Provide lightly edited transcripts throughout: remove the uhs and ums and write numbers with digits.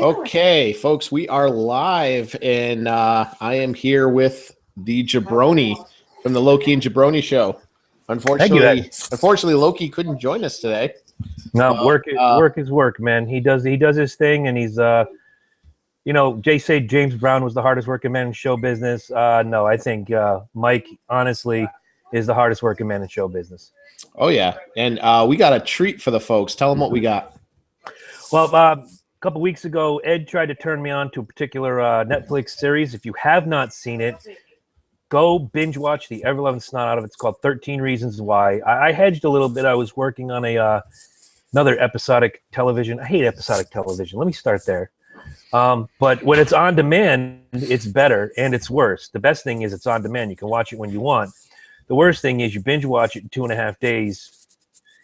Okay, folks, we are live, and I am here with the Jabroni from the Loki and Jabroni show. Thank you, Ed. Unfortunately, Loki couldn't join us today. No, work is work, man. He does his thing, and he's Jay said James Brown was the hardest working man in show business. No, I think Mike honestly is the hardest working man in show business. Oh yeah, and we got a treat for the folks. Tell them what we got. Well, a couple weeks ago, Ed tried to turn me on to a particular Netflix series. If you have not seen it, go binge watch the ever-loving snot out of it. It's called 13 Reasons Why. I hedged a little bit. I was working on another episodic television. I hate episodic television. Let me start there. But when it's on demand, it's better and it's worse. The best thing is it's on demand. You can watch it when you want. The worst thing is you binge watch it in 2.5 days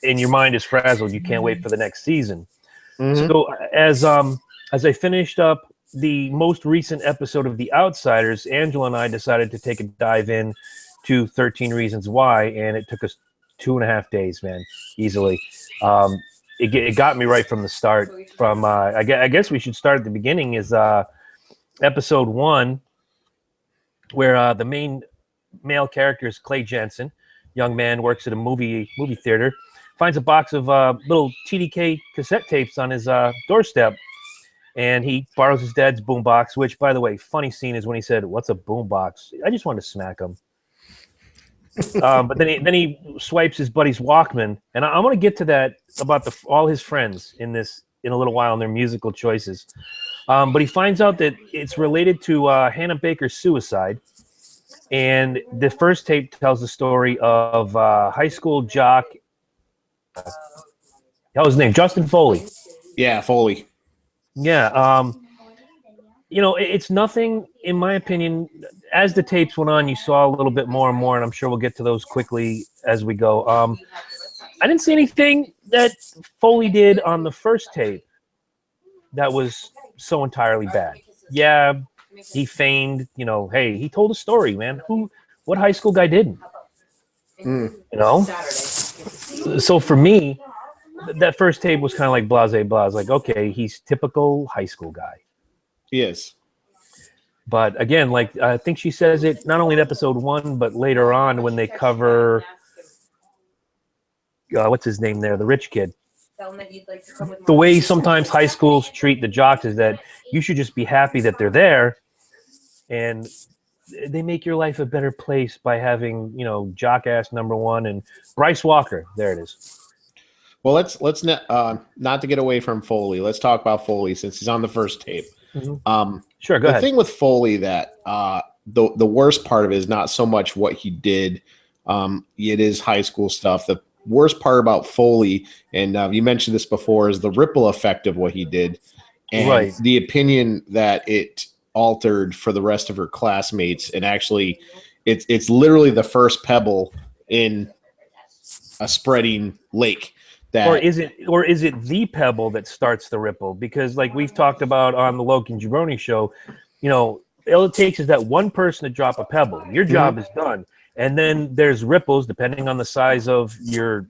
and your mind is frazzled. You can't wait for the next season. Mm-hmm. So as I finished up the most recent episode of The Outsiders, Angela and I decided to take a dive in to 13 Reasons Why, and it took us 2.5 days, man, easily. It got me right from the start. From I guess we should start at the beginning. Is episode 1, where the main male character is Clay Jensen, young man, works at a movie theater, finds a box of little TDK cassette tapes on his doorstep, and he borrows his dad's boombox. Which, by the way, funny scene is when he said, "What's a boombox?" I just wanted to smack him. But then he swipes his buddy's Walkman, and I want to get to that about all his friends in a little while and their musical choices. But he finds out that it's related to Hannah Baker's suicide, and the first tape tells the story of high school jock. That was his name, Justin Foley. Yeah, Foley. Yeah. It's nothing, in my opinion. As the tapes went on, you saw a little bit more and more, and I'm sure we'll get to those quickly as we go. I didn't see anything that Foley did on the first tape that was so entirely bad. Yeah, he feigned, hey, he told a story, man. What high school guy didn't? So for me, that first tape was kind of like blase. Like, okay, he's typical high school guy. He is. But again, like I think she says it not only in episode 1, but later on when they cover what's his name there, the rich kid. The way sometimes high schools treat the jocks is that you should just be happy that they're there, and they make your life a better place by having jock ass number 1 and Bryce Walker. There it is. Well, let's not to get away from Foley. Let's talk about Foley since he's on the first tape. Mm-hmm. Sure, go ahead. The thing with Foley that the worst part of it is not so much what he did. It is high school stuff. The worst part about Foley, and you mentioned this before, is the ripple effect of what he did, and the opinion that it altered for the rest of her classmates. And actually, it's literally the first pebble in a spreading lake. Or is it the pebble that starts the ripple? Because like we've talked about on the Loki and Jabroni show, all it takes is that one person to drop a pebble. Your job is done. And then there's ripples depending on the size of your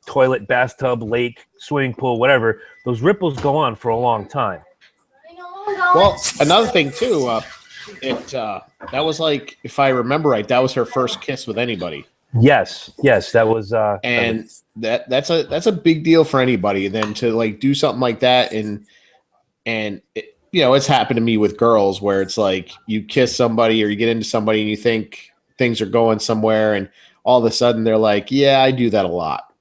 toilet, bathtub, lake, swimming pool, whatever. Those ripples go on for a long time. Well, another thing too, that was like, if I remember right, that was her first kiss with anybody. Yes, that was that's a big deal for anybody. Then to like do something like that, and it, it's happened to me with girls where it's like you kiss somebody or you get into somebody and you think things are going somewhere, and all of a sudden they're like, "Yeah, I do that a lot."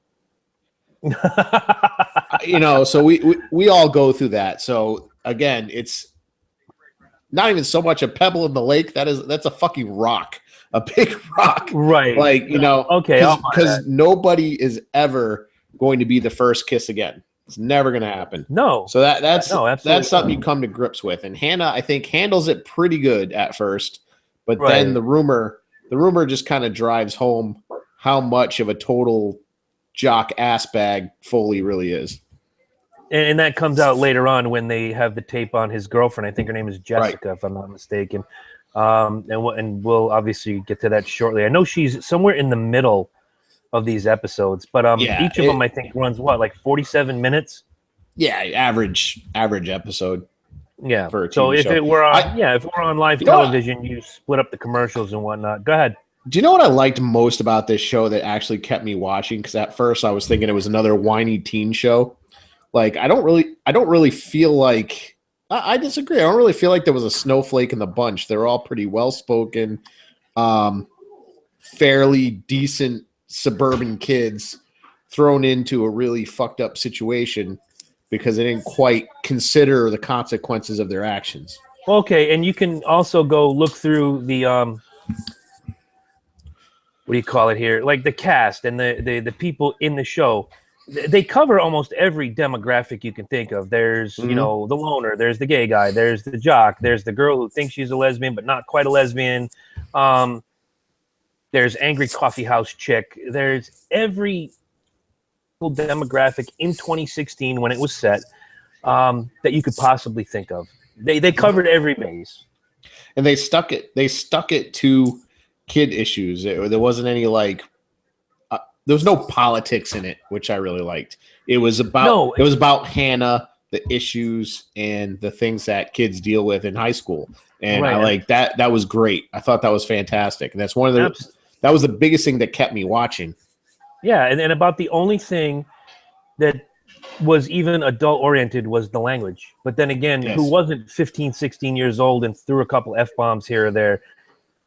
So we all go through that. So again, it's not even so much a pebble in the lake. That's a fucking rock. A big rock, right? Like okay, because nobody is ever going to be the first kiss again. It's never going to happen. No. So that's something you come to grips with. And Hannah, I think, handles it pretty good at first, but then the rumor just kind of drives home how much of a total jock ass bag Foley really is. And that comes out later on when they have the tape on his girlfriend. I think her name is Jessica, if I'm not mistaken. And we'll obviously get to that shortly. I know she's somewhere in the middle of these episodes, but each of them I think runs like 47 minutes. Yeah, average episode Yeah. for a So TV if show. it were on, if it were on live You know what? television, you split up the commercials and whatnot. Go ahead. Do you know what I liked most about this show that actually kept me watching? Because at first I was thinking it was another whiny teen show. Like I don't really feel like I disagree. I don't really feel like there was a snowflake in the bunch. They're all pretty well spoken, fairly decent suburban kids thrown into a really fucked up situation because they didn't quite consider the consequences of their actions. Okay, and you can also go look through the what do you call it here? Like the cast and the people in the show. They cover almost every demographic you can think of. There's, Mhm. you know, the loner, there's the gay guy, there's the jock, there's the girl who thinks she's a lesbian but not quite a lesbian. There's angry coffee house chick. There's every demographic in 2016 when it was set that you could possibly think of. They covered every base. And they stuck it to kid issues. There wasn't any like there was no politics in it, which I really liked. It was about Hannah, the issues and the things that kids deal with in high school. And Right. I like that. That was great. I thought that was fantastic. And that's one of the that was the biggest thing that kept me watching. Yeah, and about the only thing that was even adult oriented was the language. But then again, Yes. who wasn't 15, 16 years old and threw a couple F-bombs here or there?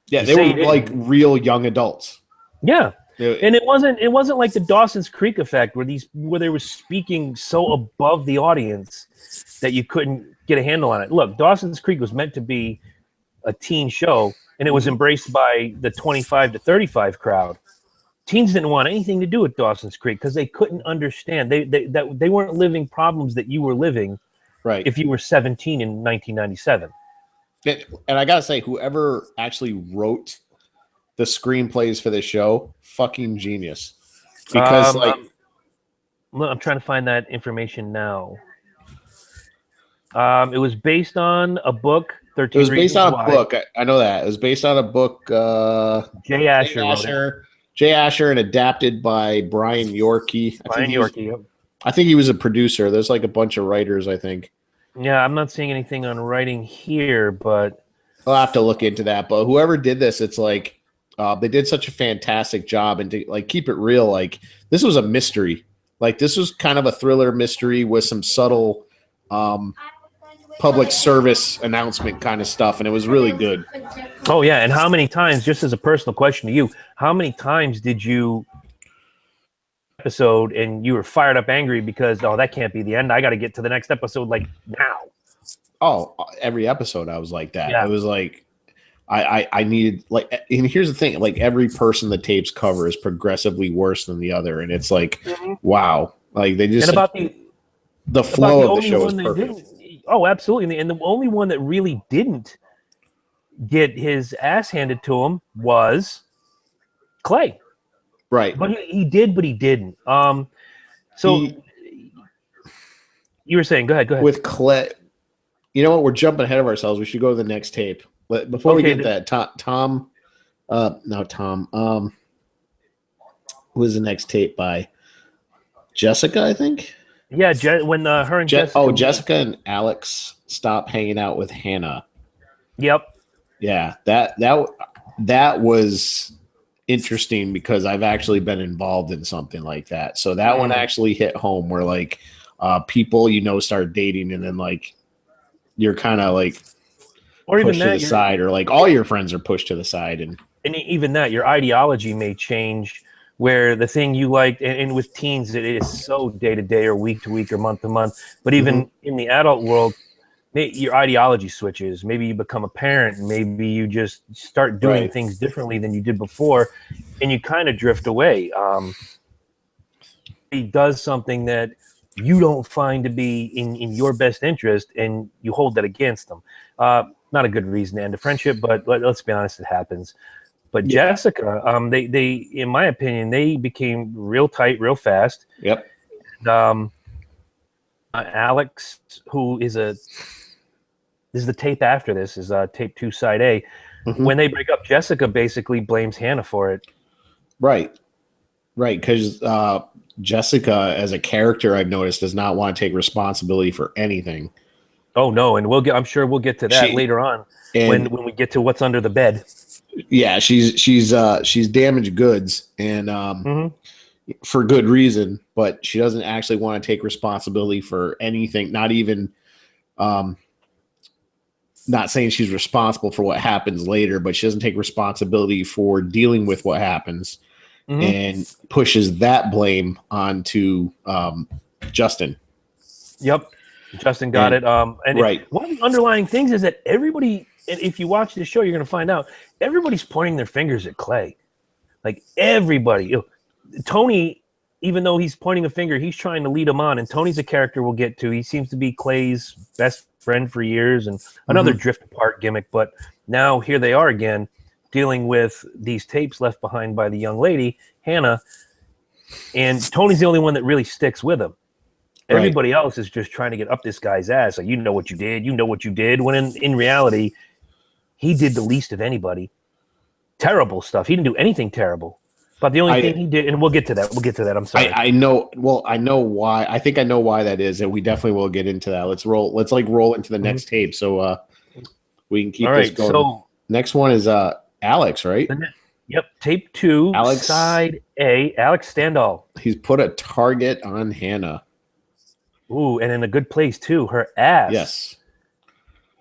Yeah, they were like real young adults. Yeah. And it wasn't like the Dawson's Creek effect where they were speaking so above the audience that you couldn't get a handle on it. Look, Dawson's Creek was meant to be a teen show, and it was embraced by the 25 to 35 crowd. Teens didn't want anything to do with Dawson's Creek because they couldn't understand. They weren't living problems that you were living Right. if you were 17 in 1997. And I gotta say, whoever actually wrote the screenplays for this show, fucking genius. Because I'm trying to find that information now. It was based on a book. 13 it was based Reasons on a Why. book. I know that. It was based on a book. Jay Asher wrote it. Jay Asher and adapted by Brian Yorkie. Yep. I think he was a producer. There's like a bunch of writers, I think. Yeah, I'm not seeing anything on writing here, but I'll have to look into that. But whoever did this, it's like they did such a fantastic job, and to like keep it real, like this was a mystery. Like this was kind of a thriller mystery with some subtle public service announcement kind of stuff, and it was really good. oh yeah. And how many times, just as a personal question to you, how many times did you episode and you were fired up angry because that can't be the end? I got to get to the next episode like now. Oh, every episode I was like that. Yeah. It was like I needed like, and here's the thing, like every person the tapes cover is progressively worse than the other, and it's like, wow, like they just And about the flow of the only show is one that perfect. didn't- Oh, absolutely. And the only one that really didn't get his ass handed to him was Clay. Right. But he did, but he didn't. So you were saying, go ahead. With Clay, you know what? We're jumping ahead of ourselves. We should go to the next tape. But before we get that, Tom, who was the next tape by? Jessica, I think. Yeah, when her and Jessica. Jessica and Alex stopped hanging out with Hannah. Yep. Yeah, that was interesting because I've actually been involved in something like that. So that one actually hit home where like people start dating and then like you're kind of like or even pushed to the side, or like all your friends are pushed to the side, and even that your ideology may change. Where the thing you liked, and with teens, it is so day to day or week to week or month to month. But even in the adult world, your ideology switches. Maybe you become a parent. Maybe you just start doing things differently than you did before, and you kind of drift away. He does something that you don't find to be in your best interest, and you hold that against them. Not a good reason to end a friendship, but let's be honest, it happens. But Jessica, they in my opinion, they became real tight, real fast. Yep. And, Alex, who is this is the tape after this, is tape 2, side A. When they break up, Jessica basically blames Hannah for it. Right. Because Jessica, as a character, I've noticed, does not want to take responsibility for anything. Oh no, and I'm sure we'll get to that later on when we get to what's under the bed. Yeah, she's damaged goods, and for good reason, but she doesn't actually want to take responsibility for anything, not even not saying she's responsible for what happens later, but she doesn't take responsibility for dealing with what happens and pushes that blame onto Justin. Yep. Justin got it. And right. One of the underlying things is that everybody, if you watch this show, you're going to find out everybody's pointing their fingers at Clay. Like everybody. Tony, even though he's pointing a finger, he's trying to lead him on. And Tony's a character we'll get to. He seems to be Clay's best friend for years and another drift apart gimmick. But now here they are again, dealing with these tapes left behind by the young lady, Hannah. And Tony's the only one that really sticks with him. Everybody else is just trying to get up this guy's ass. Like, you know what you did. You know what you did. When in reality, he did the least of anybody. Terrible stuff. He didn't do anything terrible. But the only thing he did, and we'll get to that. We'll get to that. I'm sorry. I know. Well, I know why. I think I know why that is, and we definitely will get into that. Let's roll. Let's roll into the next tape, so we can keep this going. So next one is Alex, right? Yep. Tape 2, Alex, side A. Alex Standall. He's put a target on Hannah. Ooh, and in a good place too. Her ass. Yes.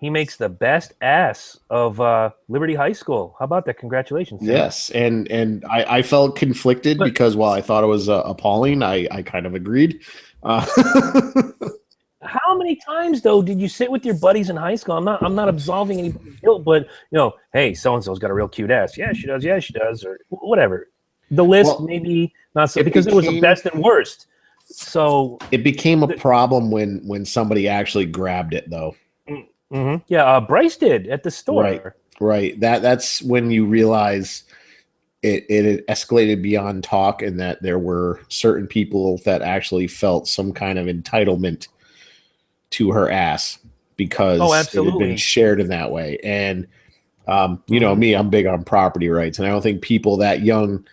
He makes the best ass of Liberty High School. How about that? Congratulations. Sam. Yes, and I felt conflicted because while I thought it was appalling, I kind of agreed. How many times though did you sit with your buddies in high school? I'm not absolving anybody's guilt, but hey, so and so's got a real cute ass. Yeah, she does. Yeah, she does, or whatever. The list maybe not so because it was the best and worst. So it became a problem when somebody actually grabbed it though. Yeah, Bryce did at the store. Right. That's when you realize it had escalated beyond talk, and that there were certain people that actually felt some kind of entitlement to her ass because it had been shared in that way. And me, I'm big on property rights, and I don't think people that young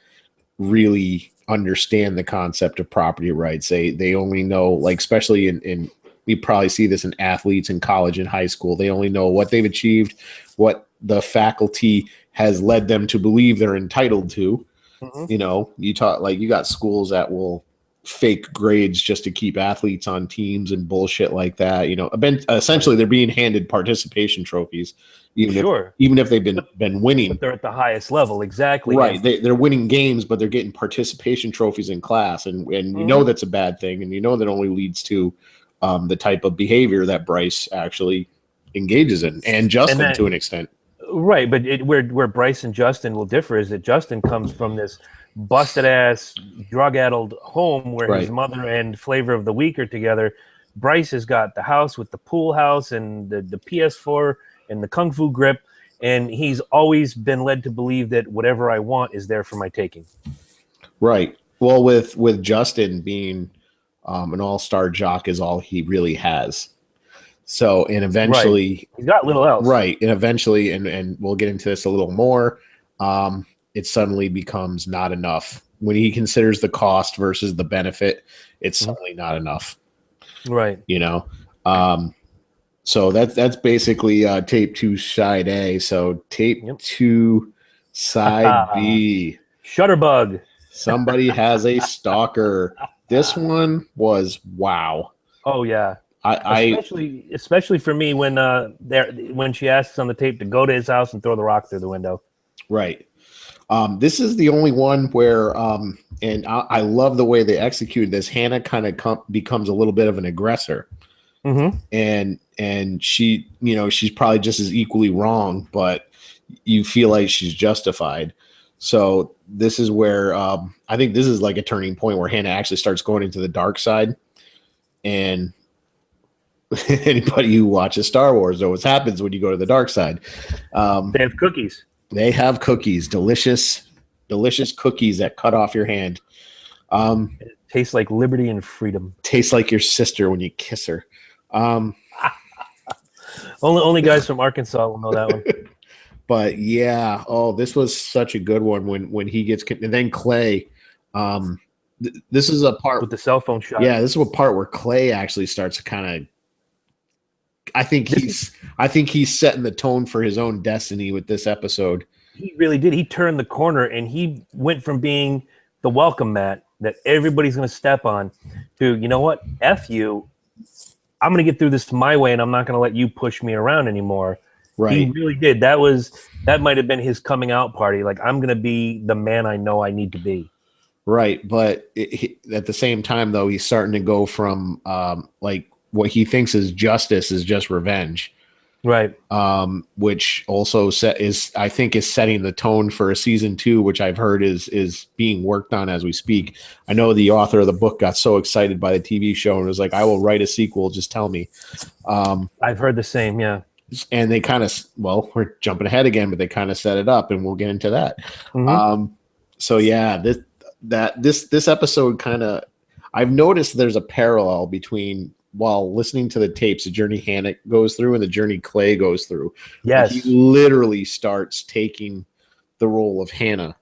really understand the concept of property rights. They only know, like, especially in you probably see this in athletes in college and high school. They only know what they've achieved, what the faculty has led them to believe they're entitled to. You got schools that will fake grades just to keep athletes on teams and bullshit like that. Essentially they're being handed participation trophies, even if they've been winning. But they're at the highest level, exactly. Right, they're winning games, but they're getting participation trophies in class, and that's a bad thing, and that only leads to the type of behavior that Bryce actually engages in, and Justin to an extent. Right, but where Bryce and Justin will differ is that Justin comes from this busted-ass, drug-addled home where his mother and Flavor of the Week are together. Bryce has got the house with the pool house and the PS4 and the Kung Fu grip, and he's always been led to believe that whatever I want is there for my taking. Right. Well, with Justin being an all-star jock is all he really has. So, and eventually he's got little else. Right. And eventually, and we'll get into this a little more, it suddenly becomes not enough. When he considers the cost versus the benefit, it's suddenly not enough. Right. So that's basically tape 2 side A. So tape 2 side B. Shutterbug. Somebody has a stalker. This one was wow. Oh yeah. Especially for me when she asks on the tape to go to his house and throw the rock through the window. Right. This is the only one where, and I love the way they executed this. Hannah kind of becomes a little bit of an aggressor, and she, she's probably just as equally wrong, but you feel like she's justified. So this is where I think this is like a turning point where Hannah actually starts going into the dark side, and anybody who watches Star Wars knows what happens when you go to the dark side. They have cookies. They have cookies, delicious cookies that cut off your hand. It tastes like liberty and freedom. Tastes like your sister when you kiss her. Only guys from Arkansas will know that one. But yeah, this was such a good one when he gets, and then Clay, this is a part with the cell phone shot. Yeah, this is a part where Clay actually starts to kind of. I think he's setting the tone for his own destiny with this episode. He really did. He turned the corner and he went from being the welcome mat that everybody's going to step on to, you know what? F you. I'm going to get through this my way and I'm not going to let you push me around anymore. Right. He really did. That might have been his coming out party. Like, I'm going to be the man I know I need to be. Right. But at the same time, though, he's starting to go from like what he thinks is justice is just revenge. Right. Which also I think is setting the tone for a season 2, which I've heard is being worked on as we speak. I know the author of the book got so excited by the TV show and was like, I will write a sequel. Just tell me. I've heard the same. Yeah. And they kind of, well, we're jumping ahead again, but they kind of set it up and we'll get into that. Mm-hmm. So yeah, this episode kind of, I've noticed there's a parallel between while listening to the tapes, the journey Hannah goes through and the journey Clay goes through. Yes. He literally starts taking the role of Hannah,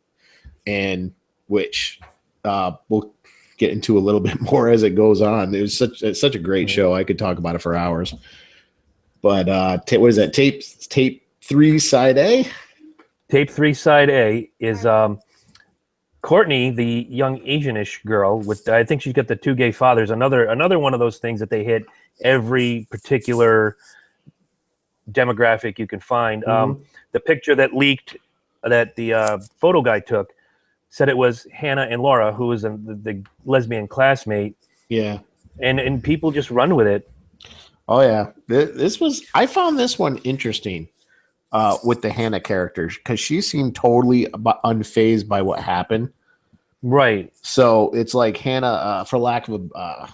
and which we'll get into a little bit more as it goes on. It's such a great show. I could talk about it for hours. But what is that? Tape 3 side A? Tape 3 side A is Courtney, the young Asianish girl with, I think she's got the 2 gay fathers. Another one of those things that they hit every particular demographic you can find. Mm-hmm. The picture that leaked that the photo guy took said it was Hannah and Laura, who was the lesbian classmate. Yeah. And people just run with it. Oh yeah. I found this one interesting. With the Hannah characters, because she seemed totally unfazed by what happened. Right. So it's like Hannah, for lack of I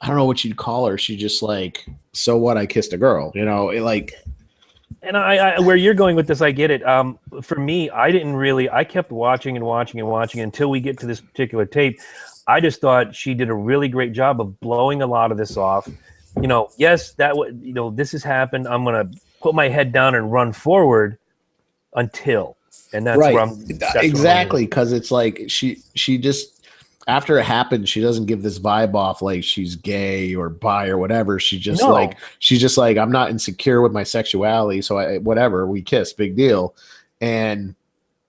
don't know what you'd call her. She just like, so what? I kissed a girl, like. And I where you're going with this, I get it. For me, I kept watching until we get to this particular tape. I just thought she did a really great job of blowing a lot of this off. Yes, this has happened. I'm going to put my head down and run forward until, and that's right. where I'm exactly, because it's like she just, after it happens, she doesn't give this vibe off like she's gay or bi or whatever. She's just like I'm not insecure with my sexuality, so whatever, we kiss, big deal. And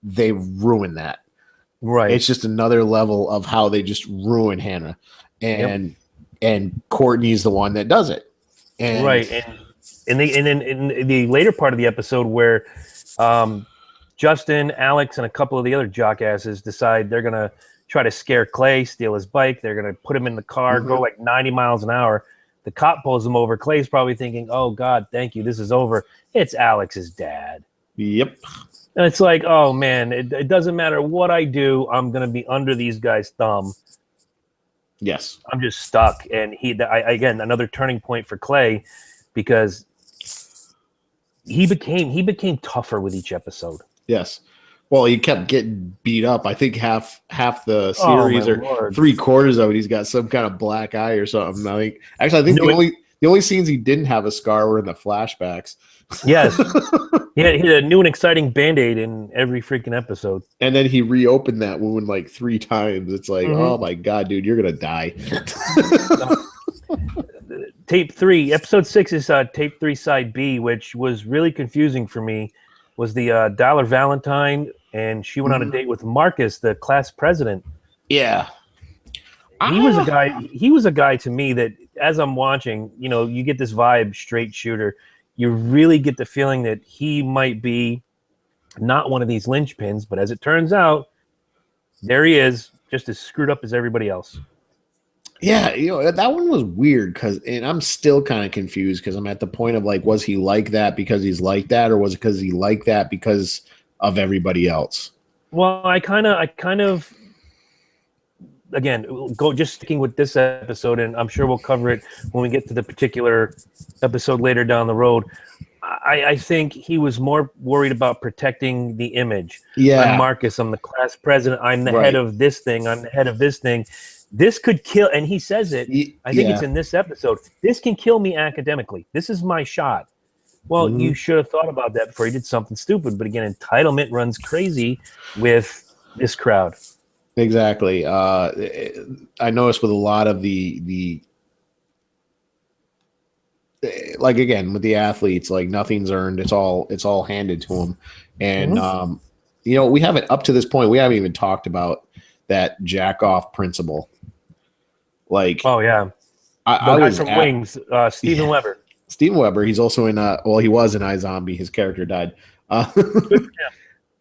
they ruin that. Right. It's just another level of how they just ruin Hannah, and Courtney's the one that does it. And right. And then in the later part of the episode where Justin, Alex, and a couple of the other jockasses decide they're going to try to scare Clay, steal his bike. They're going to put him in the car, go like 90 miles an hour. The cop pulls him over. Clay's probably thinking, oh, God, thank you. This is over. It's Alex's dad. Yep. And it's like, oh, man, it doesn't matter what I do. I'm going to be under these guys' thumb. Yes. I'm just stuck. And again, another turning point for Clay, because he became tougher with each episode. Yes. Well, he kept getting beat up. I think half the series or Lord. 3/4 of it, he's got some kind of black eye or something. I think the only scenes he didn't have a scar were in the flashbacks. Yes. he had a new and exciting Band-Aid in every freaking episode. And then he reopened that wound like 3 times. It's like, oh my God, dude, you're gonna die. Tape 3, episode 6 is tape 3 side B, which was really confusing for me. Was the Dollar Valentine, and she went on a date with Marcus, the class president. Yeah. He was a guy to me that, as I'm watching, you get this vibe, straight shooter. You really get the feeling that he might be not one of these linchpins, but as it turns out, there he is, just as screwed up as everybody else. Yeah, that one was weird and I'm still kind of confused because I'm at the point of like, was he like that because he's like that, or was it because he like that because of everybody else? Well, I kind of, again, just sticking with this episode, and I'm sure we'll cover it when we get to the particular episode later down the road. I think he was more worried about protecting the image. Yeah. I'm Marcus, I'm the class president, I'm the head of this thing, I'm the head of this thing. This could kill, and he says it, I think it's in this episode, this can kill me academically. This is my shot. Well, you should have thought about that before you did something stupid. But again, entitlement runs crazy with this crowd. Exactly. I noticed with a lot of the like again with the athletes, like nothing's earned. It's all handed to them, and Mhm. we haven't up to this point. We haven't even talked about that jack off principle. Like Oh yeah, the I guy was from at Wings, Steven yeah, Weber. Steven Weber. He's also in he was in iZombie. His character died. Uh, Good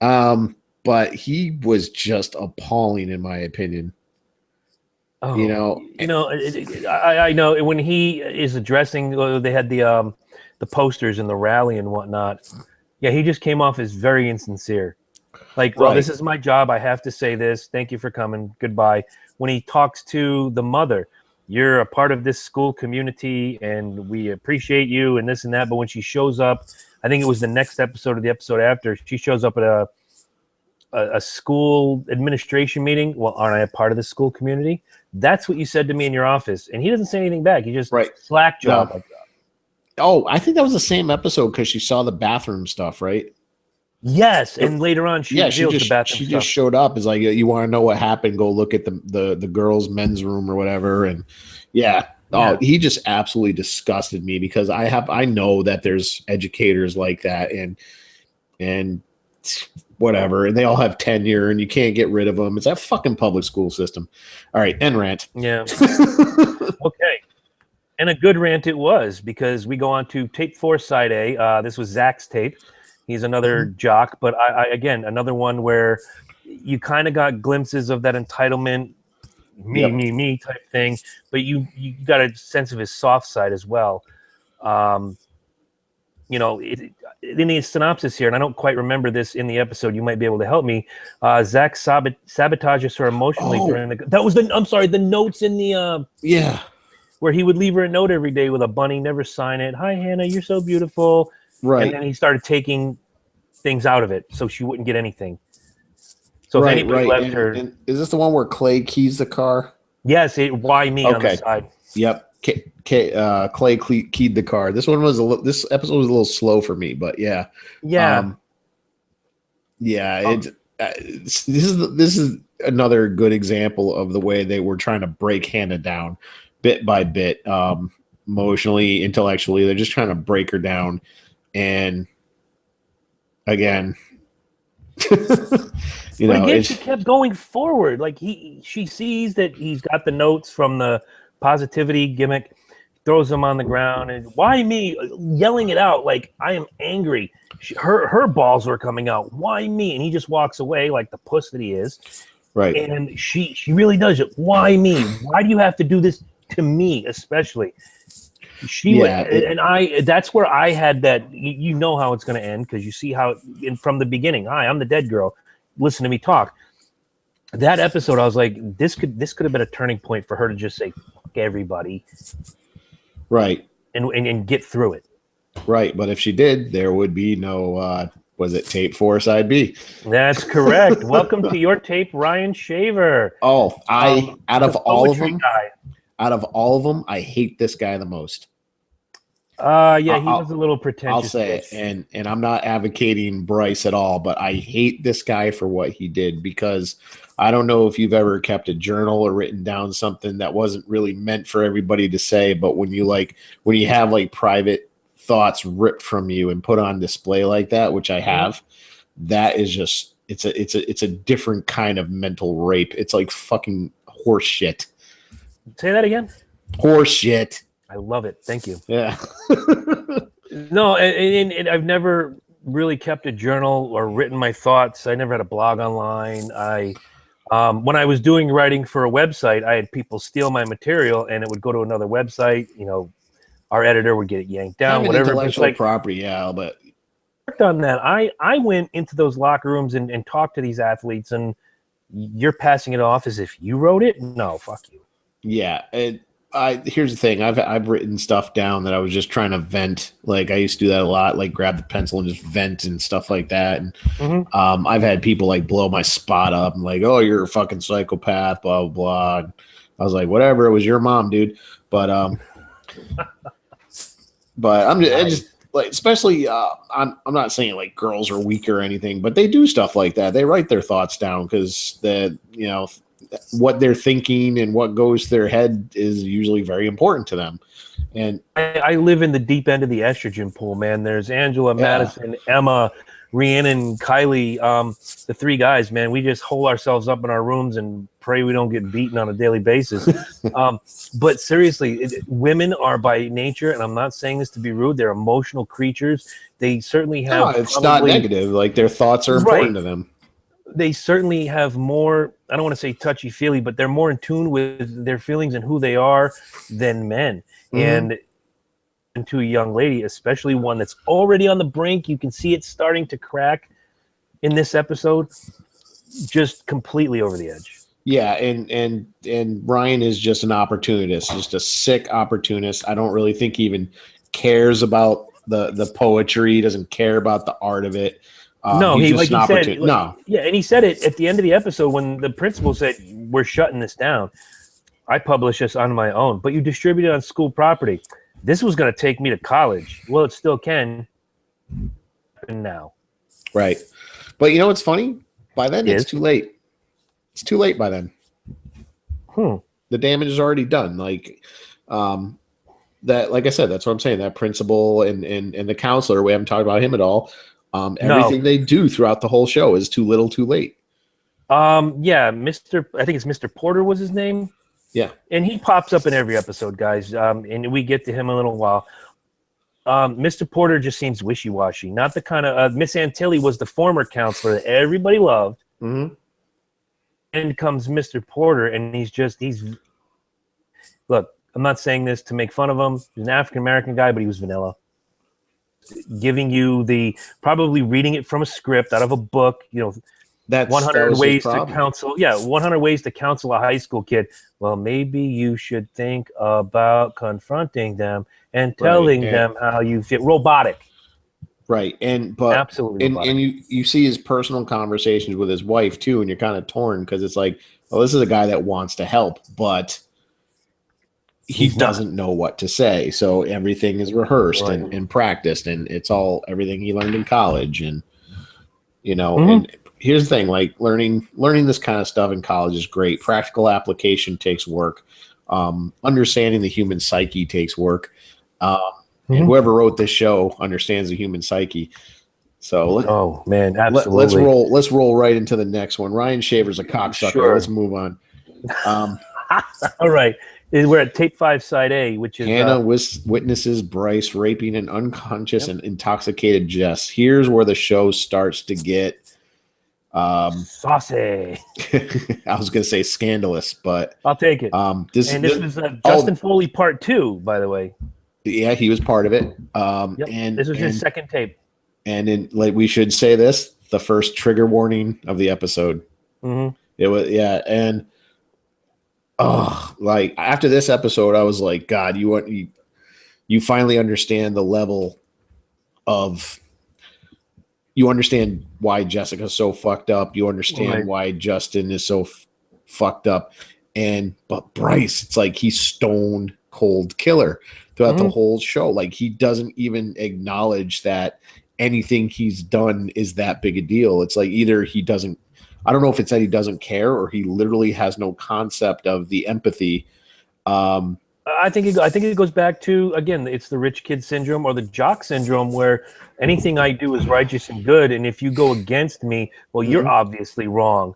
for him. but he was just appalling in my opinion. You Oh, know, I know when he is addressing. They had the posters and the rally and whatnot. Yeah, he just came off as very insincere. Like, oh, right. this is my job. I have to say this. Thank you for coming. Goodbye. When he talks to the mother, you're a part of this school community and we appreciate you and this and that. But when she shows up, I think it was the next episode or the episode after, she shows up at a school administration meeting. Well, aren't I a part of the school community? That's what you said to me in your office. And he doesn't say anything back. He just Right. slack No. job. Like, Oh, I think that was the same episode because she saw the bathroom stuff, right? yes. And later on, she Yeah, she reveals the just bathroom she just stuff. showed up. Is like, you want to know what happened? Go look at the girls' men's room or whatever. And yeah, Yeah. oh, he just absolutely disgusted me because I know that there's educators like that and whatever, and they all have tenure, and you can't get rid of them. It's that fucking public school system. All right, end rant. Yeah. Okay. And a good rant it was because we go on to tape 4, side A. This was Zach's tape. He's another jock, but I again, another one where you kind of got glimpses of that entitlement, Yep. me type thing, but you got a sense of his soft side as well. Um, in the synopsis here, and I don't quite remember this in the episode. You might be able to help me. Zach sabotages her emotionally during the. That was the. I'm sorry. The notes in the. Yeah. Where he would leave her a note every day with a bunny, never sign it. Hi, Hannah, you're so beautiful. Right. And then he started taking things out of it so she wouldn't get anything. So if Right. anybody Right. left her. And is this the one where Clay keys the car? Yes, why me on the side? Yep. Clay keyed the car. This one was this episode was a little slow for me, but yeah. Yeah. This is another good example of the way they were trying to break Hannah down bit by bit, emotionally, intellectually. They're just trying to break her down, and again, she kept going forward. Like she sees that he's got the notes from the positivity gimmick, throws them on the ground, and why me? Yelling it out like I am angry. Her balls were coming out. Why me? And he just walks away like the puss that he is. Right. And she really does it. Why me? Why do you have to do this to me, especially? That's where I had that. You know how it's going to end because you see how from the beginning. Hi, I'm the dead girl. Listen to me talk. That episode, I was like, this could have been a turning point for her to just say fuck everybody, right, and get through it. Right, but if she did, there would be no. Was it tape 4, side B? That's correct. Welcome to your tape, Ryan Shaver. Oh, out of all of them, I hate this guy the most. He was a little pretentious. I'll say it, and I'm not advocating Bryce at all, but I hate this guy for what he did because I don't know if you've ever kept a journal or written down something that wasn't really meant for everybody to say, but when you have like private thoughts ripped from you and put on display like that, which I have, that is just it's a different kind of mental rape. It's like fucking horse shit. Say that again. Horse shit. I love it. Thank you. Yeah. No, and I've never really kept a journal or written my thoughts. I never had a blog online. When I was doing writing for a website, I had people steal my material and it would go to another website. Our editor would get it yanked down, whatever. Intellectual property, yeah, but worked on that. I went into those locker rooms and talked to these athletes, and you're passing it off as if you wrote it. No, fuck you. Yeah, here's the thing. I've written stuff down that I was just trying to vent. Like I used to do that a lot, like grab the pencil and just vent and stuff like that. And I've had people like blow my spot up and like, oh, you're a fucking psychopath, blah blah blah. And I was like, whatever. It was your mom, dude. But I'm like especially I'm not saying like girls are weak or anything, but they do stuff like that. They write their thoughts down because what they're thinking and what goes to their head is usually very important to them. And I live in the deep end of the estrogen pool, man. There's Angela, Madison, Emma, Rhiannon, Kylie, the three guys, man. We just hole ourselves up in our rooms and pray we don't get beaten on a daily basis. But seriously, women are by nature, and I'm not saying this to be rude, they're emotional creatures. They certainly have. No, it's not negative. Like their thoughts are important to them. They certainly have more, I don't want to say touchy-feely, but they're more in tune with their feelings and who they are than men. And to a young lady, especially one that's already on the brink, you can see it starting to crack in this episode, just completely over the edge. Yeah, and Ryan is just an opportunist, just a sick opportunist. I don't really think he even cares about the poetry. He doesn't care about the art of it. No, he's like he said, no. Yeah, and he said it at the end of the episode when the principal said, "We're shutting this down. I publish this on my own, but you distribute it on school property. This was going to take me to college. Well, it still can now." Right. But you know what's funny? By then, it's too late. It's too late by then. The damage is already done. Like, that, like I said, that's what I'm saying. That principal and the counselor, we haven't talked about him at all. Everything they do throughout the whole show is too little, too late. Yeah, I think it's Mr. Porter was his name. Yeah. And he pops up in every episode, guys. And we get to him in a little while. Mr. Porter just seems wishy-washy. Not the kind of Miss Antilli was the former counselor that everybody loved. Mm-hmm. And comes Mr. Porter, and he's look, I'm not saying this to make fun of him. He's an African-American guy, but he was vanilla. Giving you probably reading it from a script out of a book, that's 100 ways to counsel. Yeah, 100 ways to counsel a high school kid. Well, maybe you should think about confronting them and telling them how you feel. Robotic. Right. Absolutely robotic. And you see his personal conversations with his wife too, and you're kind of torn because it's like, well, this is a guy that wants to help, but he doesn't know what to say. So everything is rehearsed and practiced, and it's all everything he learned in college. And, and here's the thing, like learning this kind of stuff in college is great. Practical application takes work. Understanding the human psyche takes work. And whoever wrote this show understands the human psyche. So absolutely. Let's roll right into the next one. Ryan Shaver's a cocksucker. Sure. Let's move on. All right. We're at tape 5, side A, which is Hannah witnesses Bryce raping an unconscious and intoxicated Jess. Here's where the show starts to get saucy. I was going to say scandalous, but I'll take it. This is Justin Foley part 2, by the way. Yeah, he was part of it. And this was his second tape. And we should say this: the first trigger warning of the episode. Mm-hmm. It was and. Like after this episode, I was like, God, you finally understand the level of, you understand why Jessica's so fucked up. You understand why Justin is so fucked up. But Bryce, it's like he's stone cold killer throughout the whole show. Like he doesn't even acknowledge that anything he's done is that big a deal. It's like either he doesn't, I don't know if it's that he doesn't care or he literally has no concept of the empathy. I think it goes back to, again, it's the rich kid syndrome or the jock syndrome where anything I do is righteous and good. And if you go against me, well, you're obviously wrong.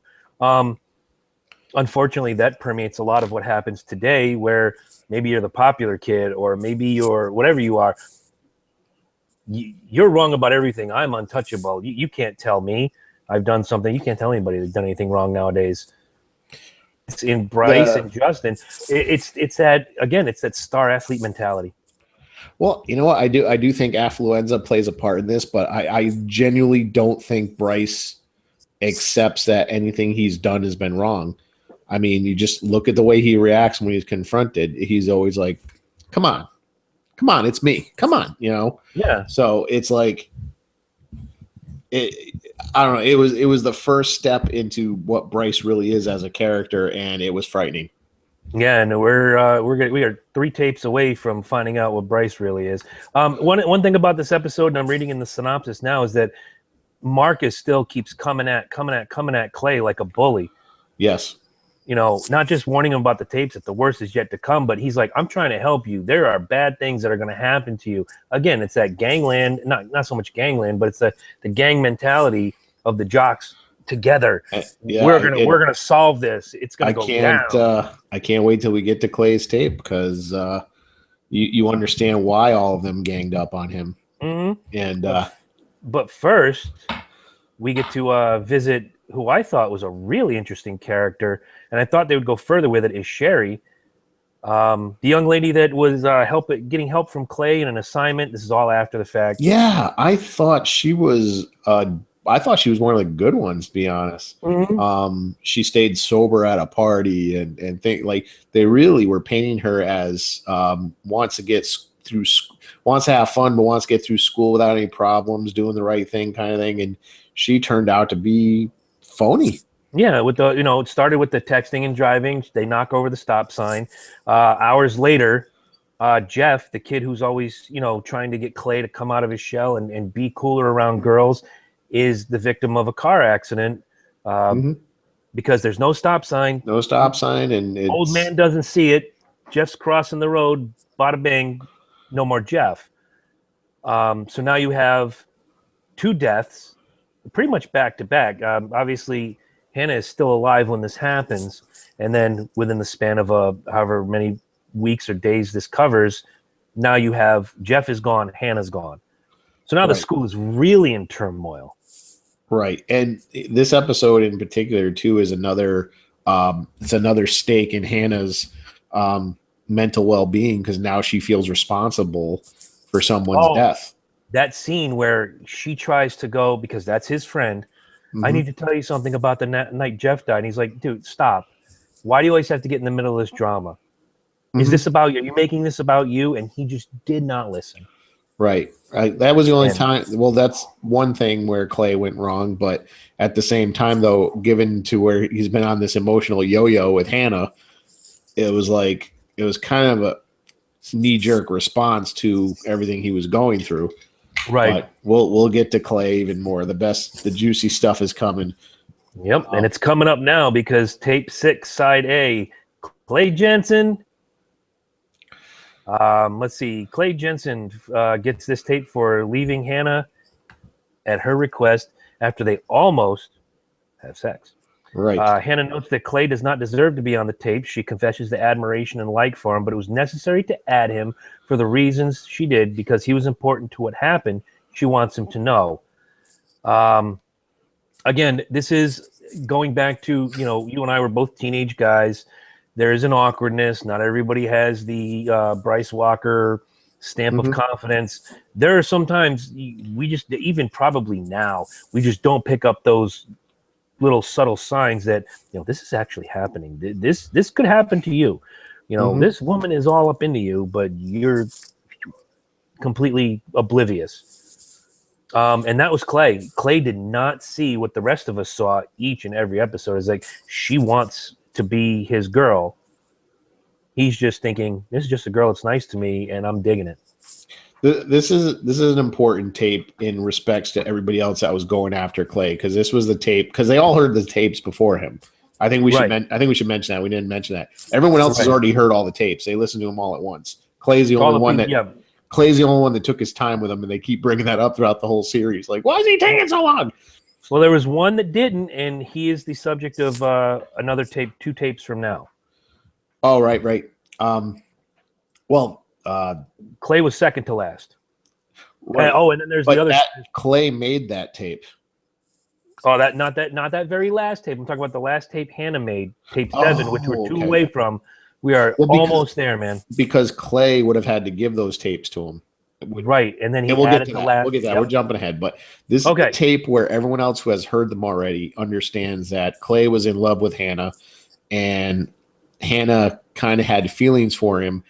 Unfortunately, that permeates a lot of what happens today where maybe you're the popular kid or maybe you're whatever you are. You're wrong about everything. I'm untouchable. You can't tell me I've done something. You can't tell anybody that's done anything wrong nowadays. It's in Bryce and Justin. It's that star athlete mentality. Well, you know what? I do think affluenza plays a part in this, but I genuinely don't think Bryce accepts that anything he's done has been wrong. I mean, you just look at the way he reacts when he's confronted. He's always like, come on, it's me. Come on, Yeah. So it's like, I don't know. It was the first step into what Bryce really is as a character, and it was frightening. Yeah, and we are 3 tapes away from finding out what Bryce really is. One thing about this episode, and I'm reading in the synopsis now, is that Marcus still keeps coming at Clay like a bully. Yes. You know, not just warning him about the tapes that the worst is yet to come, but he's like, I'm trying to help you. There are bad things that are going to happen to you. Again, it's that gangland, not so much gangland, but it's the gang mentality of the jocks together. Yeah, we're gonna solve this. It's gonna go down. I can't wait till we get to Clay's tape because you understand why all of them ganged up on him. Mm-hmm. And but first, we get to visit who I thought was a really interesting character, and I thought they would go further with it. Is Sherry, the young lady that was getting help from Clay in an assignment? This is all after the fact. Yeah, I thought she was. I thought she was one of the good ones, to be honest. Mm-hmm. She stayed sober at a party and think like they really were painting her as wants to have fun, but wants to get through school without any problems, doing the right thing kind of thing. And she turned out to be phony. Yeah, with it started with the texting and driving. They knock over the stop sign. Hours later, Jeff, the kid who's always, trying to get Clay to come out of his shell and be cooler around girls, is the victim of a car accident because there's no stop sign. No stop sign, and old man doesn't see it. Jeff's crossing the road. Bada bing, no more Jeff. So now you have 2 deaths, pretty much back to back. Obviously, Hannah is still alive when this happens, and then within the span of however many weeks or days this covers, now you have Jeff is gone, Hannah's gone. So now the school is really in turmoil. Right. And this episode in particular, too, is another stake in Hannah's mental well-being because now she feels responsible for someone's death. That scene where she tries to go, because that's his friend, I need to tell you something about the night Jeff died. And he's like, dude, stop. Why do you always have to get in the middle of this drama? Is this about you? Are you making this about you? And he just did not listen. Right. That was the only time. Well, that's one thing where Clay went wrong. But at the same time, though, given to where he's been on this emotional yo-yo with Hannah, it was kind of a knee-jerk response to everything he was going through. Right. But we'll get to Clay even more. The juicy stuff is coming. Yep. And it's coming up now because tape 6, side A, Clay Jensen. Let's see. Clay Jensen gets this tape for leaving Hannah at her request after they almost have sex. Right. Hannah notes that Clay does not deserve to be on the tape. She confesses the admiration and like for him, but it was necessary to add him for the reasons she did because he was important to what happened. She wants him to know. Again, this is going back to, you and I were both teenage guys. There is an awkwardness. Not everybody has the Bryce Walker stamp of confidence. There are sometimes we just, even probably now, we just don't pick up those little subtle signs that, this is actually happening. This could happen to you. This woman is all up into you, but you're completely oblivious. And that was Clay. Clay did not see what the rest of us saw each and every episode. It's like she wants to be his girl. He's just thinking, this is just a girl that's nice to me, and I'm digging it. This is an important tape in respects to everybody else that was going after Clay, because this was the tape, because they all heard the tapes before him. I think we should mention that. We didn't mention that. Everyone else has already heard all the tapes. They listened to them all at once. Clay's the only one that took his time with them, and they keep bringing that up throughout the whole series. Like, why is he taking so long? Well, there was one that didn't, and he is the subject of another tape, 2 tapes from now. Oh, right. Clay was second to last. Right. And then there's the other. Clay made that tape. Oh, not that very last tape. I'm talking about the last tape Hannah made, tape 7, which we're 2 away from. We are almost there, man. Because Clay would have had to give those tapes to him. Right, and then we'll get to that. We'll get that. Yep. We're jumping ahead, but this is a tape where everyone else who has heard them already understands that Clay was in love with Hannah, and Hannah kind of had feelings for him.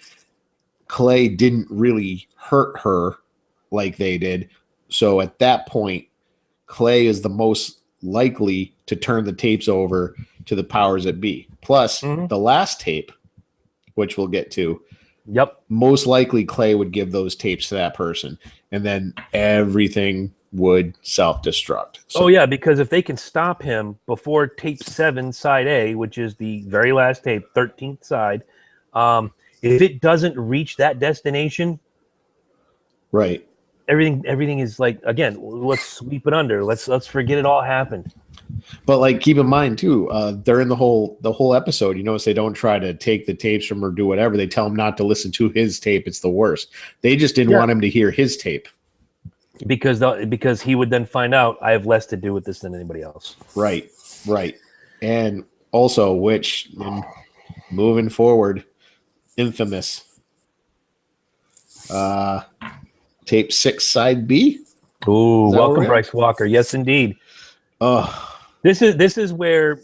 Clay didn't really hurt her like they did, so at that point, Clay is the most likely to turn the tapes over to the powers that be. Plus, the last tape which we'll get to. Yep. Most likely Clay would give those tapes to that person, and then everything would self-destruct. So, oh, yeah, because if they can stop him before tape 7, side A, which is the very last tape, 13th side, if it doesn't reach that destination, right. everything is like, again, let's sweep it under. Let's forget it all happened. But like, keep in mind too, during the whole episode, you notice they don't try to take the tapes from or do whatever. They tell him not to listen to his tape. It's the worst. They just didn't want him to hear his tape because he would then find out I have less to do with this than anybody else. Right. And also, moving forward, infamous tape 6, side B. Ooh, welcome, Bryce Walker. Yes, indeed. Oh. This is where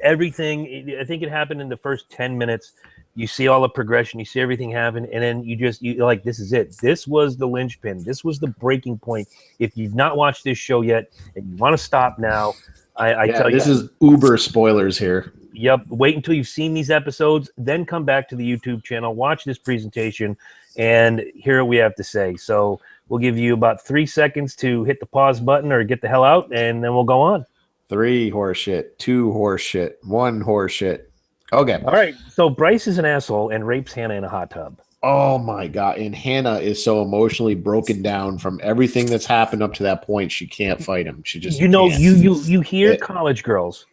everything, I think it happened in the first 10 minutes. You see all the progression, you see everything happen, and then you're like, this is it. This was the linchpin. This was the breaking point. If you've not watched this show yet and you want to stop now, I tell you. This is uber spoilers here. Yep. Wait until you've seen these episodes, then come back to the YouTube channel, watch this presentation, and hear what we have to say. So we'll give you about 3 seconds to hit the pause button or get the hell out, and then we'll go on. 3 horseshit, 2 horseshit, 1 horseshit. Okay. All right. So Bryce is an asshole and rapes Hannah in a hot tub. Oh my God. And Hannah is so emotionally broken down from everything that's happened up to that point. She can't fight him. She just can't. You hear college girls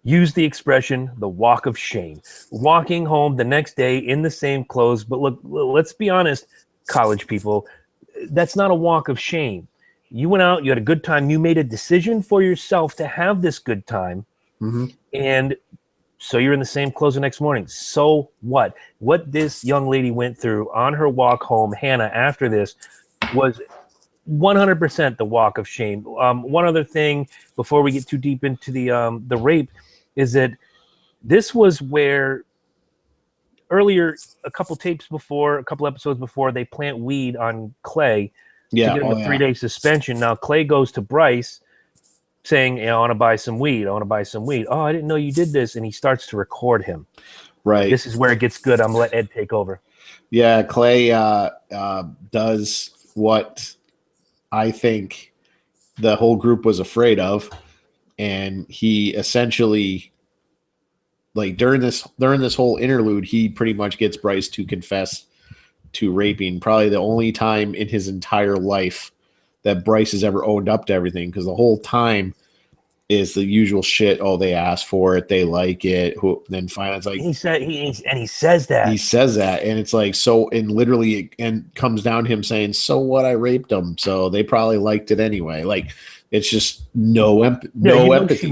use the expression the walk of shame. Walking home the next day in the same clothes. But look, let's be honest, college people, that's not a walk of shame. You went out, you had a good time, you made a decision for yourself to have this good time, and so you're in the same clothes the next morning. So what? What this young lady went through on her walk home, Hannah, after this, was 100% the walk of shame. One other thing before we get too deep into the rape is that this was where earlier, a couple episodes before, they plant weed on Clay to get him a 3-day suspension. Now Clay goes to Bryce saying, I want to buy some weed. Oh, I didn't know you did this. And he starts to record him. Right. This is where it gets good. I'm going to let Ed take over. Yeah, Clay does what I think the whole group was afraid of. And he essentially, like, during this whole interlude, he pretty much gets Bryce to confess to raping, probably the only time in his entire life that Bryce has ever owned up to everything, because the whole time is the usual shit. Oh, they asked for it, they like it. Then finally, it's like he says that. He says that, and it's like so, and literally, and comes down to him saying, "So what? I raped them, so they probably liked it anyway." Like, it's just no empathy.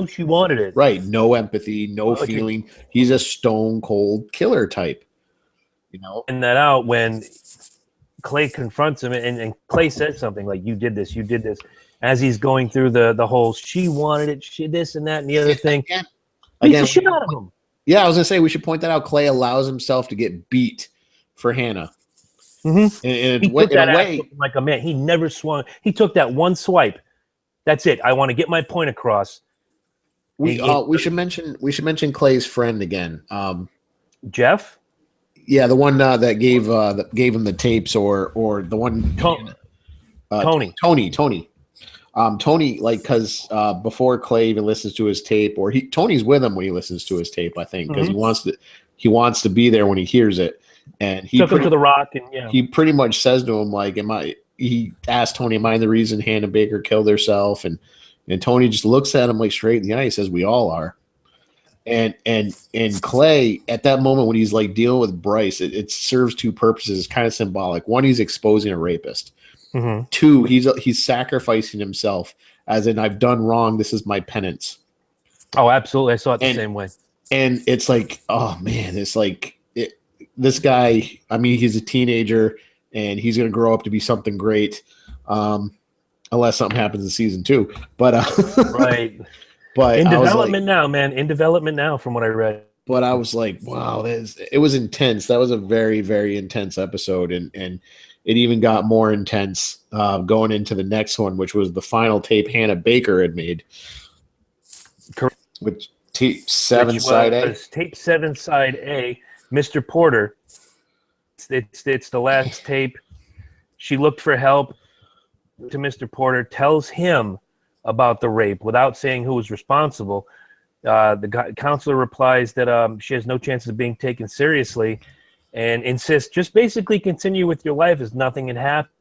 She wanted it, right? No empathy, no feeling. He's a stone cold killer type. And that out when Clay confronts him, and Clay says something like, you did this, as he's going through the whole, she wanted it, she this and that and the other thing. Beats the shit out of him. Yeah, I was going to say, we should point that out. Clay allows himself to get beat for Hannah. Mm-hmm. And he took that like a man. He never swung. He took that one swipe. That's it. I want to get my point across. We should mention Clay's friend again. Jeff? Yeah, the one that gave him the tapes, or the one Tony. Tony, like, because before Clay even listens to his tape, or Tony's with him when he listens to his tape, I think, because he wants to be there when he hears it, and he took him to the Rock, and he pretty much says to him, like, he asked Tony, am I the reason Hannah Baker killed herself? And Tony just looks at him like straight in the eye. He says, we all are. And Clay, at that moment when he's like dealing with Bryce, it serves two purposes. It's kind of symbolic. One, he's exposing a rapist. Mm-hmm. Two, he's sacrificing himself, as in, I've done wrong. This is my penance. Oh, absolutely. I saw it the same way. And it's like, oh man, it's like this guy. I mean, he's a teenager and he's going to grow up to be something great, unless something happens in season 2. But right. But in development now, man. In development now, from what I read. But I was like, wow, it was intense. That was a very, very intense episode, and it even got more intense going into the next one, which was the final tape Hannah Baker had made. Correct. Tape 7 which side A. was tape 7 side A. Mr. Porter. It's the last tape. She looked for help to Mr. Porter, tells him about the rape without saying who was responsible. The counselor replies that she has no chances of being taken seriously and insists just basically continue with your life as nothing had happened.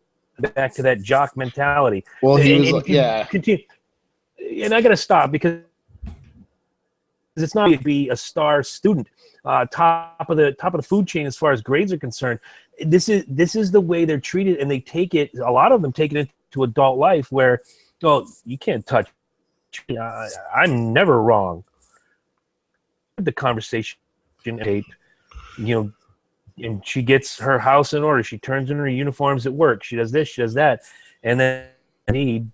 Back to that jock mentality. Well, he was, and yeah. continue, and I got to stop because it's not to be a star student, top of the food chain as far as grades are concerned. This is the way they're treated, and they take it. A lot of them take it into adult life, where, oh, you can't touch me. I'm never wrong. The conversation tape, and she gets her house in order. She turns in her uniforms at work. She does this, she does that, and then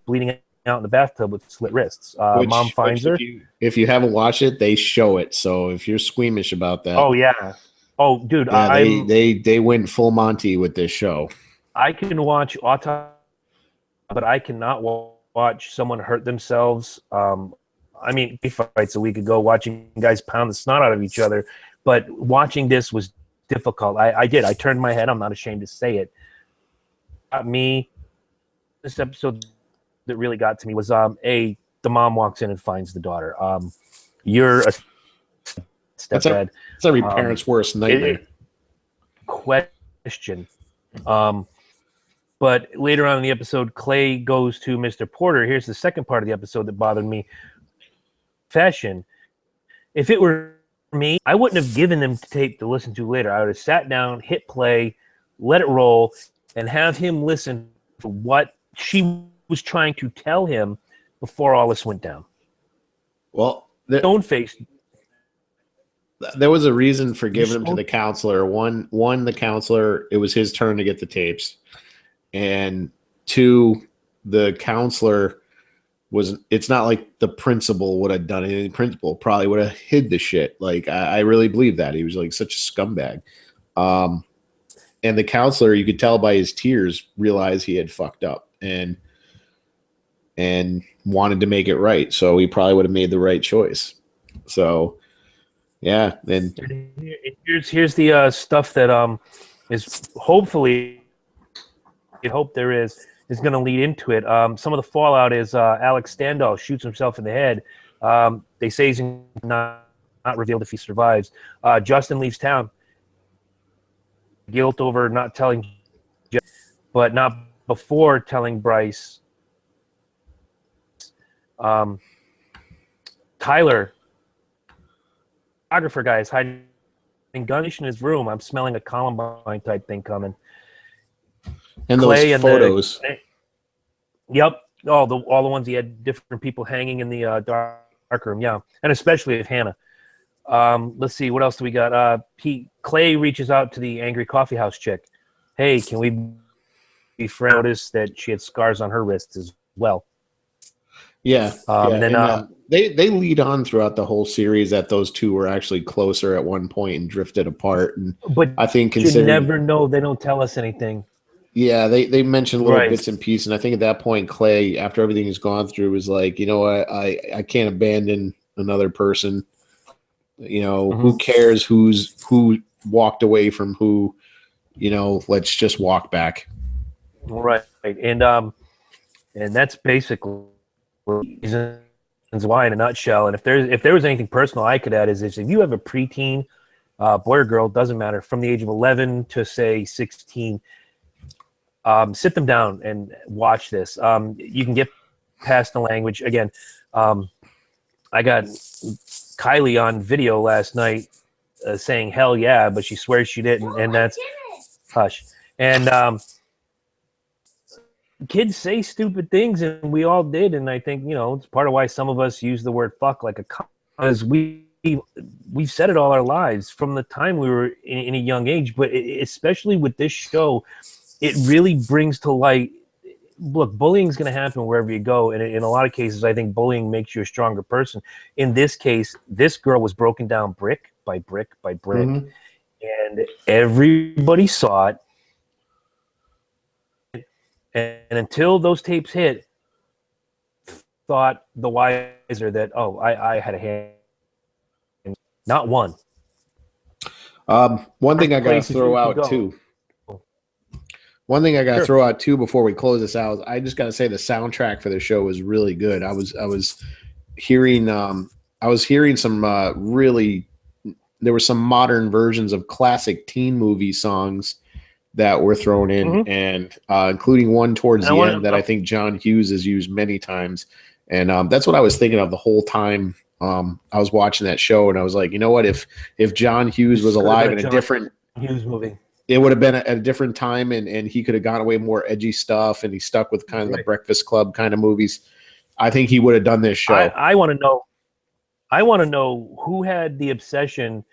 bleeding out in the bathtub with slit wrists. Mom finds her. If you haven't watched it, they show it. So if you're squeamish about that, oh yeah, oh dude, yeah, they went full Monty with this show. I can watch autopsy, but I cannot watch someone hurt themselves. I mean, fights a week ago, watching guys pound the snot out of each other, but watching this was difficult. I turned my head. I'm not ashamed to say it. This episode that really got to me was the mom walks in and finds the daughter. You're a stepdad. It's every parent's worst nightmare. Question. But later on in the episode, Clay goes to Mr. Porter. Here's the second part of the episode that bothered me. Fashion. If it were me, I wouldn't have given them tape to listen to later. I would have sat down, hit play, let it roll, and have him listen to what she was trying to tell him before all this went down. Well, Stone face. There was a reason for giving them to the counselor. One, the counselor, it was his turn to get the tapes. And two, the counselor it's not like the principal would have done anything. The principal probably would have hid the shit. Like, I really believe that. He was like such a scumbag. And the counselor, you could tell by his tears, realized he had fucked up and wanted to make it right. So he probably would have made the right choice. So, yeah. And here's the stuff that is hopefully, I hope there is going to lead into it. Some of the fallout is Alex Standall shoots himself in the head. They say he's not revealed if he survives. Justin leaves town. Guilt over not telling, but not before telling Bryce. Tyler, photographer guy, is hiding gunnish in his room. I'm smelling a Columbine type thing coming. And Clay those photos. Yep. All the ones he had different people hanging in the dark room. Yeah. And especially of Hannah. Let's see. What else do we got? Clay reaches out to the angry coffee house chick. Hey, can we be friends? Notice that she had scars on her wrists as well. Yeah. And then they lead on throughout the whole series that those two were actually closer at one point and drifted apart. But I think you never know. They don't tell us anything. Yeah, they mentioned little bits and pieces, and I think at that point, Clay, after everything he's gone through, was like, you know what, I can't abandon another person. You know, who cares who walked away from who? You know, let's just walk back. Right, and that's basically why in a nutshell. And if there was anything personal I could add is if you have a preteen, boy or girl, doesn't matter, from the age of 11 to say 16. Sit them down and watch this. You can get past the language. Again, I got Kylie on video last night saying hell yeah, but she swears she didn't, and that's hush. And kids say stupid things, and we all did, and I think, it's part of why some of us use the word fuck like because we've said it all our lives from the time we were in a young age, but especially with this show, it really brings to light, look, bullying is going to happen wherever you go. And in a lot of cases, I think bullying makes you a stronger person. In this case, this girl was broken down brick by brick by brick. And everybody saw it. And until those tapes hit, thought the wiser that, I had a hand Not one. One thing I got to Places throw you can out go. too. One thing I got to Sure. throw out too before we close this out, I just got to say the soundtrack for the show was really good. I was hearing some really, there were some modern versions of classic teen movie songs that were thrown in, Mhm. and including one towards And I the wanna- end that I think John Hughes has used many times. And that's what I was thinking of the whole time. I was watching that show, and I was like, you know what? If John Hughes was This could have alive been in a a John different, Hughes movie. it would have been at a different time, and he could have gone away more edgy stuff, and he stuck with kind of the Right. Breakfast Club kind of movies. I think he would have done this show. I want to know. I want to know who had the obsession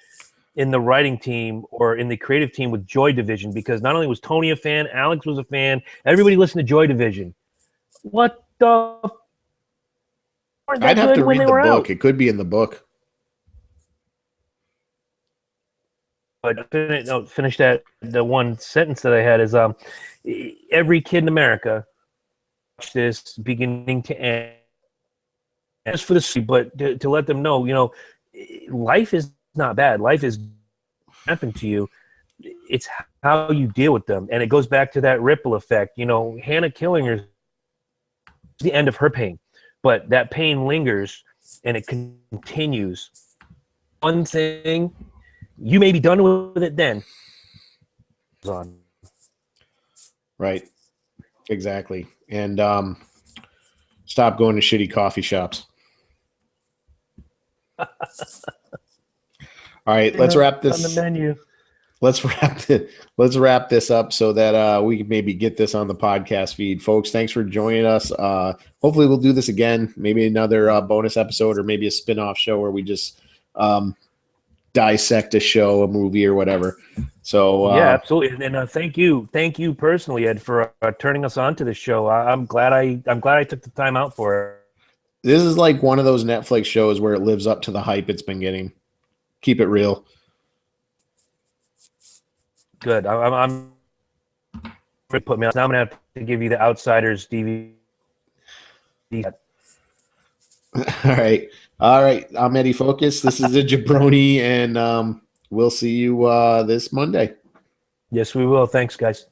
in the writing team or in the creative team with Joy Division, because not only was Tony a fan, Alex was a fan. Everybody listened to Joy Division. What the? Weren't that I'd have good to when read they the were book. out? It could be in the book. But finish that. The one sentence that I had is every kid in America watch this beginning to end. Just for the but to let them know, life is not bad. Life is happen to you. It's how you deal with them, and it goes back to that ripple effect. Hannah killing her, the end of her pain, but that pain lingers and it continues. One thing, you may be done with it then. On. Right. Exactly. And stop going to shitty coffee shops. All right, let's wrap this on the menu. Let's wrap this up so that we can maybe get this on the podcast feed. Folks, thanks for joining us. Hopefully we'll do this again, maybe another bonus episode, or maybe a spin-off show where we just dissect a show, a movie, or whatever. So yeah, absolutely. And thank you personally, Ed, for turning us on to this show. I'm glad I took the time out for it. This is like one of those Netflix shows where it lives up to the hype it's been getting. Keep it real. Good. I'm put me on. Now I'm gonna have to give you the Outsiders DVD. All right. I'm Eddie Focus. This is the Jabroni, and we'll see you this Monday. Yes, we will. Thanks, guys.